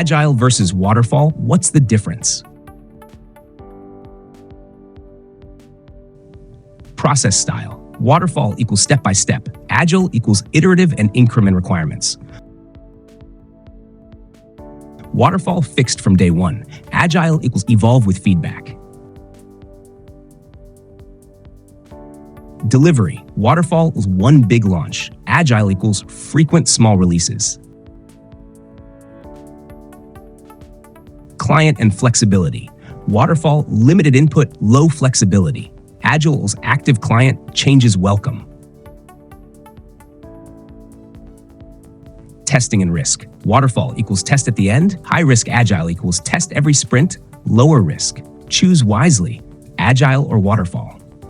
Agile versus Waterfall, what's the difference? Process style. Waterfall equals step-by-step. Agile equals iterative and increment requirements. Waterfall fixed from day one. Agile equals evolve with feedback. Delivery. Waterfall is one big launch. Agile equals frequent small releases. Client and flexibility. Waterfall, limited input, low flexibility. Agile is active client, changes welcome. Testing and risk. Waterfall equals test at the end. High risk Agile equals test every sprint, lower risk. Choose wisely, Agile or Waterfall.